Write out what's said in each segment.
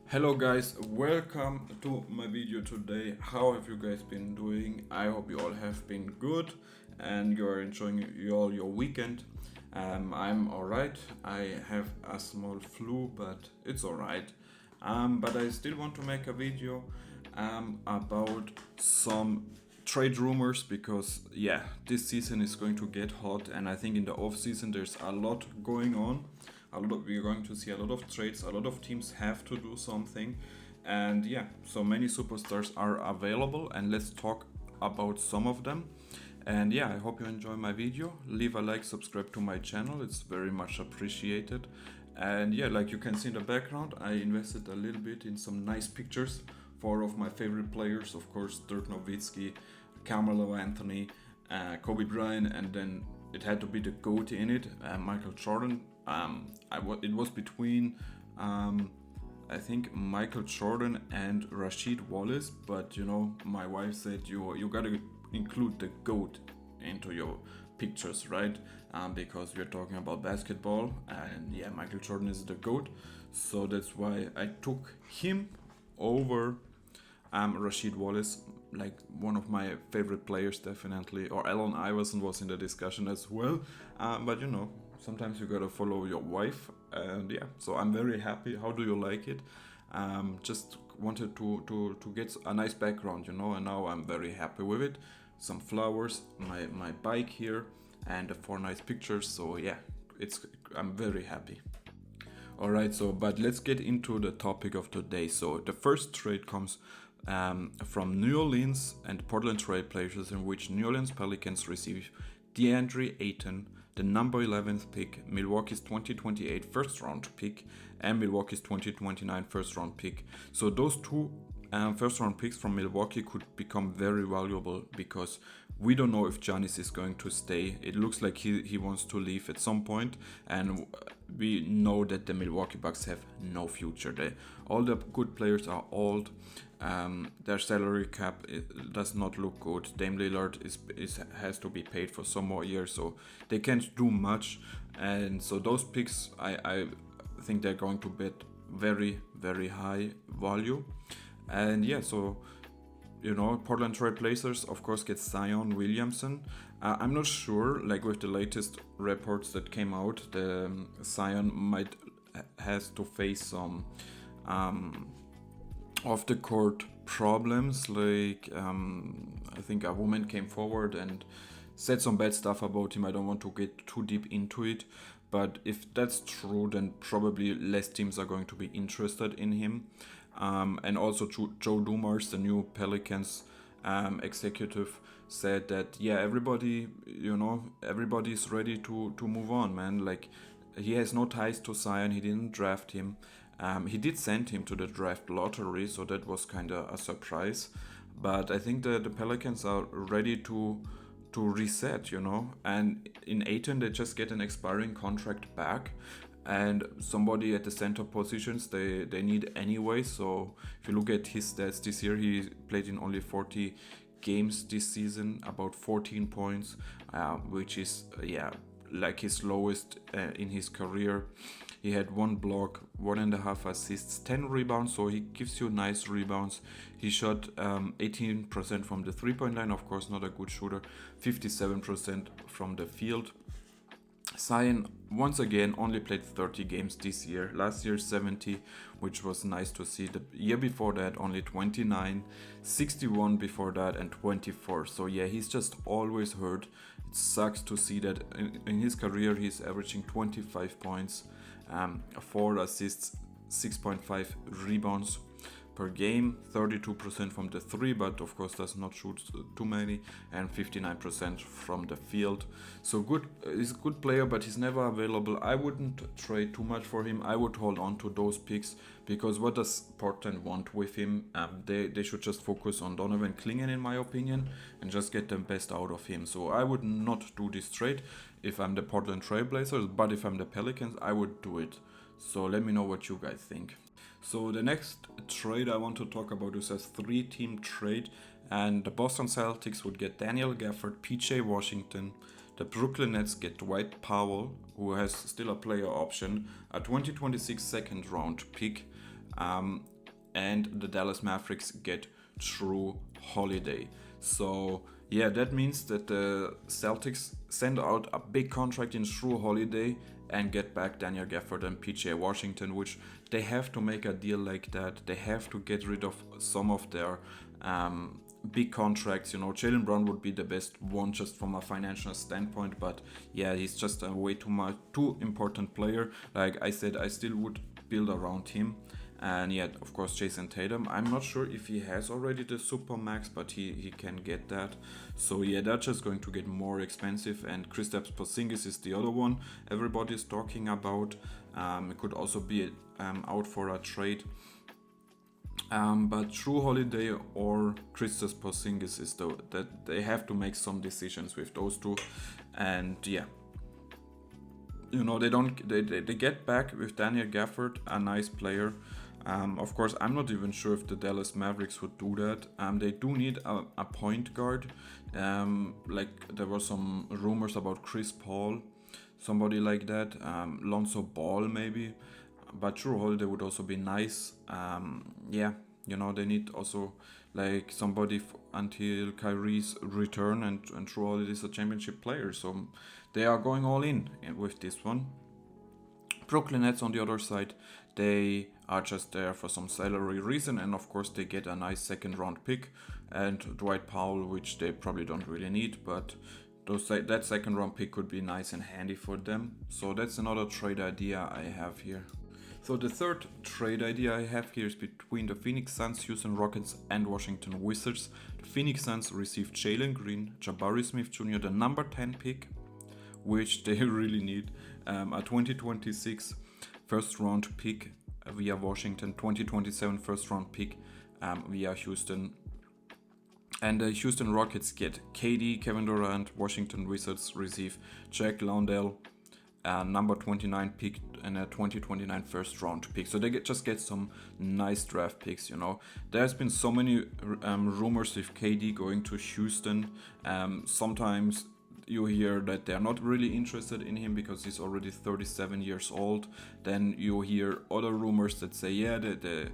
Hello guys, welcome to my video today. How have you guys been doing? I hope you all have been good and you are enjoying your weekend. I'm alright. I have a small flu, but it's alright. But I still want to make a video about some trade rumors because this season is going to get hot, and I think in the off season there's a lot going on. We're going to see a lot of trades. A lot of teams have to do something, and so many superstars are available. And let's talk about some of them. And I hope you enjoy my video. Leave a like, subscribe to my channel. It's very much appreciated. And like you can see in the background, I invested a little bit in some nice pictures. Four of my favorite players, of course, Dirk Nowitzki, Carmelo Anthony, Kobe Bryant, and then it had to be the GOAT in it, Michael Jordan. It was between, I think, Michael Jordan and Rasheed Wallace, but my wife said you gotta include the GOAT into your pictures, right? Because we're talking about basketball, and Michael Jordan is the GOAT, so that's why I took him over Rasheed Wallace, like one of my favorite players, definitely. Or Allen Iverson was in the discussion as well. But sometimes you gotta follow your wife, and so I'm very happy. How do you like it? Just wanted to get a nice background, and now I'm very happy with it. Some flowers, my bike here, and the four nice pictures. So I'm very happy. Alright, but let's get into the topic of today. So the first trade comes from New Orleans and Portland Trail Blazers, in which New Orleans Pelicans receive DeAndre Ayton, the number 11th pick, Milwaukee's 2028 first round pick, and Milwaukee's 2029 first round pick. So those two first round picks from Milwaukee could become very valuable because we don't know if Giannis is going to stay. It looks like he wants to leave at some point, and we know that the Milwaukee Bucks have no future there. All the good players are old. Their salary cap does not look good. Dame Lillard has to be paid for some more years, so they can't do much. And so those picks, I think they're going to bet very, very high value. And Portland Trail Blazers, of course, get Zion Williamson. I'm not sure, like with the latest reports that came out, the Zion might has to face some off the court problems. Like I think a woman came forward and said some bad stuff about him. I don't want to get too deep into it, but if that's true, then probably less teams are going to be interested in him. And also Joe Dumars, the new Pelicans executive, said that everybody's ready to move on, man. Like, he has no ties to Zion. He didn't draft him. He did send him to the draft lottery, so that was kind of a surprise. But I think the Pelicans are ready to reset, And in Ayton, they just get an expiring contract back, and somebody at the center positions they need anyway. So if you look at his stats this year, he played in only 40 games this season, about 14 points, which is like his lowest in his career. He had 1 block, 1.5 assists, 10 rebounds, so he gives you nice rebounds. He shot 18% from the 3-point line, of course, not a good shooter, 57% from the field. Zion, once again, only played 30 games this year. Last year, 70, which was nice to see. The year before that, only 29, 61 before that, and 24. So he's just always hurt. It sucks to see that in his career, he's averaging 25 points, 4 assists, 6.5 rebounds per game, 32% from the 3, but of course does not shoot too many, and 59% from the field. So good, he's a good player, but he's never available. I wouldn't trade too much for him. I would hold on to those picks, because what does Portland want with him? They should just focus on Donovan Clingan, in my opinion, and just get the best out of him. So I would not do this trade if I'm the Portland Trail Blazers, but if I'm the Pelicans, I would do it. So let me know what you guys think. So the next trade I want to talk about is a 3-team trade, and the Boston Celtics would get Daniel Gafford, PJ Washington. The Brooklyn Nets get Dwight Powell, who has still a player option, a 2026 second round pick, and the Dallas Mavericks get Drew Holiday. So yeah, that means that the Celtics send out a big contract in Drew Holiday and get back Daniel Gafford and PJ Washington, which they have to make a deal like that. They have to get rid of some of their big contracts. Jaylen Brown would be the best one just from a financial standpoint, but yeah, he's just a way too important player. Like I said, I still would build around him. And yet, of course, Jason Tatum. I'm not sure if he has already the super max, but he can get that. So yeah, that's just going to get more expensive. And Kristaps Porzingis is the other one everybody's talking about. It could also be out for a trade. But Drew Holiday or Kristaps Porzingis is that they have to make some decisions with those two. And yeah, they get back with Daniel Gafford, a nice player. Of course, I'm not even sure if the Dallas Mavericks would do that. They do need a point guard. Like there were some rumors about Chris Paul, somebody like that. Lonzo Ball maybe, but Drew Holiday would also be nice. They need also like somebody until Kyrie's return, and Drew Holiday is a championship player, so they are going all in with this one. Brooklyn Nets on the other side, they are just there for some salary reason, and of course they get a nice second round pick and Dwight Powell, which they probably don't really need, but that second round pick could be nice and handy for them. So that's another trade idea I have here. So the third trade idea I have here is between the Phoenix Suns, Houston Rockets and Washington Wizards. The Phoenix Suns received Jalen Green, Jabari Smith Jr., the number 10 pick, which they really need, a 2026 first round pick via Washington, 2027 first round pick via Houston. And the Houston Rockets get KD, Kevin Durant. Washington Wizards receive Jack Landale, number 29 pick and a 2029 first round pick. So they just get some nice draft picks. There's been so many rumors with KD going to Houston. Sometimes you hear that they're not really interested in him because he's already 37 years old. Then you hear other rumors that say, yeah, the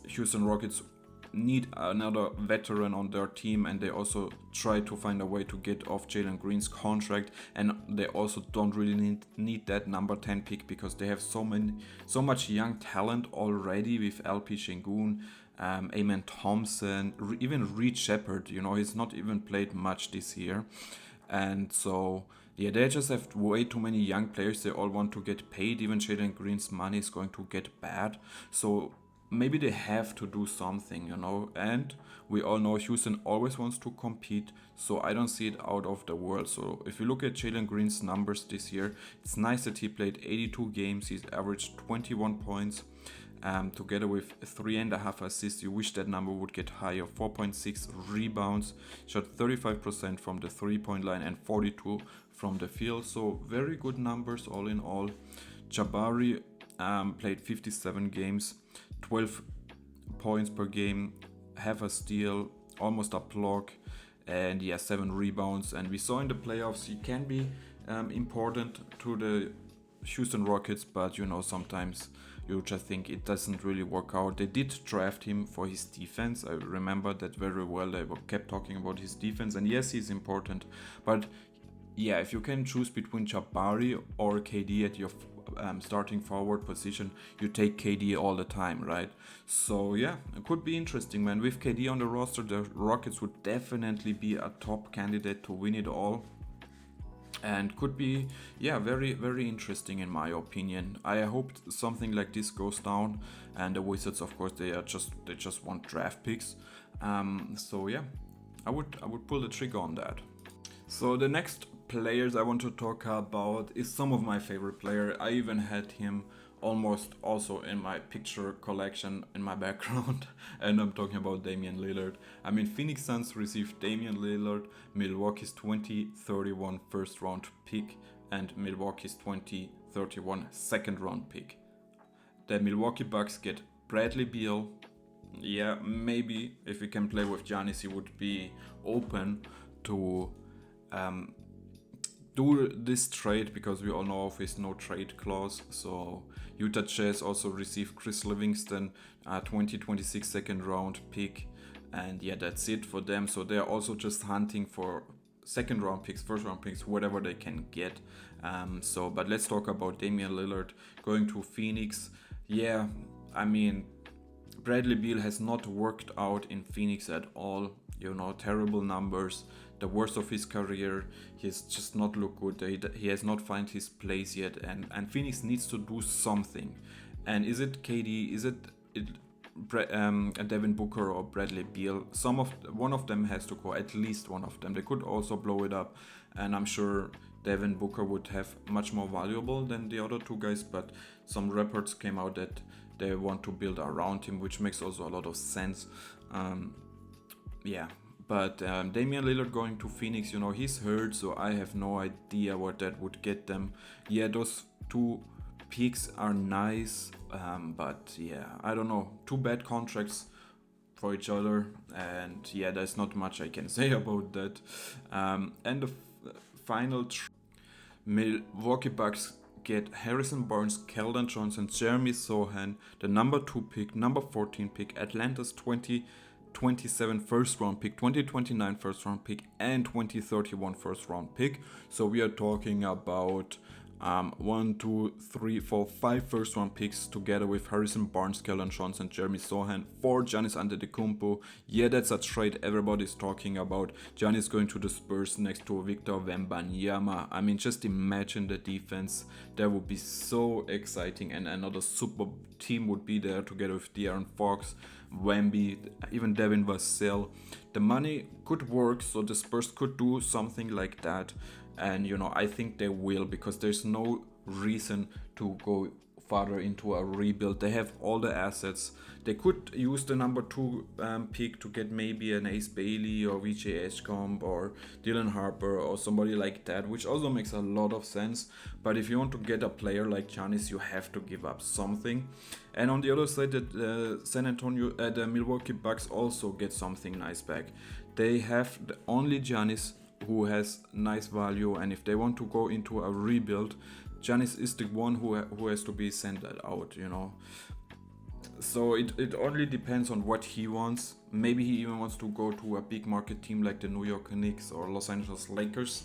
Houston Rockets need another veteran on their team, and they also try to find a way to get off Jalen Green's contract, and they also don't really need that number 10 pick because they have so much young talent already with LP Şengün, Amen Thompson, even Reed Shepherd. He's not even played much this year, and so yeah, they just have way too many young players. They all want to get paid. Even Jalen Green's money is going to get bad, so maybe they have to do something, and we all know Houston always wants to compete, so I don't see it out of the world. So if you look at Jalen Green's numbers this year, it's nice that he played 82 games, he's averaged 21 points, together with 3.5 assists. You wish that number would get higher. 4.6 rebounds, shot 35% from the 3-point line and 42 from the field, so very good numbers all in all. Jabari played 57 games, 12 points per game, half a steal, almost a block, and 7 rebounds. And we saw in the playoffs he can be important to the Houston Rockets, but sometimes you just think it doesn't really work out. They did draft him for his defense. I remember that very well. They kept talking about his defense, and yes, he's important, but yeah, if you can choose between Jabari or KD at your starting forward position, you take KD all the time, right? So yeah, it could be interesting, man. With KD on the roster, the Rockets would definitely be a top candidate to win it all, and could be very, very interesting in my opinion. I hope something like this goes down, and the Wizards, of course, they just want draft picks. So yeah, I would pull the trigger on that. So the next players I want to talk about is some of my favorite player. I even had him almost also in my picture collection in my background, and I'm talking about Damian Lillard. Phoenix Suns received Damian Lillard, Milwaukee's 2031 first round pick and Milwaukee's 2031 second round pick. The Milwaukee Bucks get Bradley Beal. Yeah, maybe if he can play with Giannis, he would be open to do this trade because we all know of his no trade clause. So Utah Jazz also received Chris Livingston, 2026 second round pick, and yeah, that's it for them. So they're also just hunting for second round picks, first round picks, whatever they can get. But let's talk about Damian Lillard going to Phoenix. Yeah, I mean, Bradley Beal has not worked out in Phoenix at all. Terrible numbers, the worst of his career. He's just not looked good. He has not found his place yet, and Phoenix needs to do something. And is it KD? Is it Devin Booker or Bradley Beal? One of them has to go. At least one of them. They could also blow it up, and I'm sure Devin Booker would have much more valuable than the other two guys. But some reports came out that they want to build around him, which makes also a lot of sense. But Damian Lillard going to Phoenix, he's hurt, so I have no idea what that would get them. Yeah, those two picks are nice, but yeah, I don't know. Two bad contracts for each other, and yeah, there's not much I can say about that. And the final Milwaukee Bucks get Harrison Barnes, Keldon Johnson, Jeremy Sohan, the number 2 pick, number 14 pick, Atlanta's 2027 first round pick, 2029 first round pick, and 2031 first round pick. So we are talking about 1, 2, 3, 4, 5 first round picks together with Harrison Barnes, Keldon Johnson, Jeremy Sohan for Giannis Antetokounmpo. Yeah, that's a trade everybody's talking about. Giannis going to the Spurs next to Victor Wembanyama. I mean, just imagine the defense. That would be so exciting, and another super team would be there together with De'Aaron Fox, Wemby, even Devin Vassell. The money could work, so the Spurs could do something like that. And I think they will, because there's no reason to go farther into a rebuild. They have all the assets. They could use the number 2 pick to get maybe an Ace Bailey or VJ Edgecomb or Dylan Harper or somebody like that, which also makes a lot of sense. But if you want to get a player like Giannis, you have to give up something. And on the other side, the Milwaukee Bucks also get something nice back. They have the only Giannis who has nice value, and if they want to go into a rebuild, Giannis is the one who has to be sent out, So it only depends on what he wants. Maybe he even wants to go to a big market team like the New York Knicks or Los Angeles Lakers.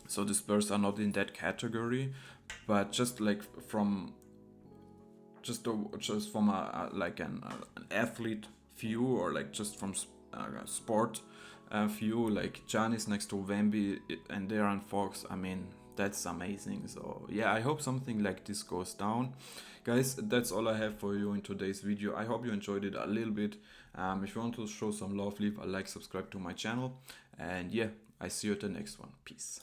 So the Spurs are not in that category, but just like from an athlete view, or like just from sport view, like Giannis next to Wemby and De'Aaron Fox, I mean, that's amazing. So yeah, I hope something like this goes down. Guys, that's all I have for you in today's video. I hope you enjoyed it a little bit. If you want to show some love, leave a like, subscribe to my channel, and yeah, I see you at the next one. Peace.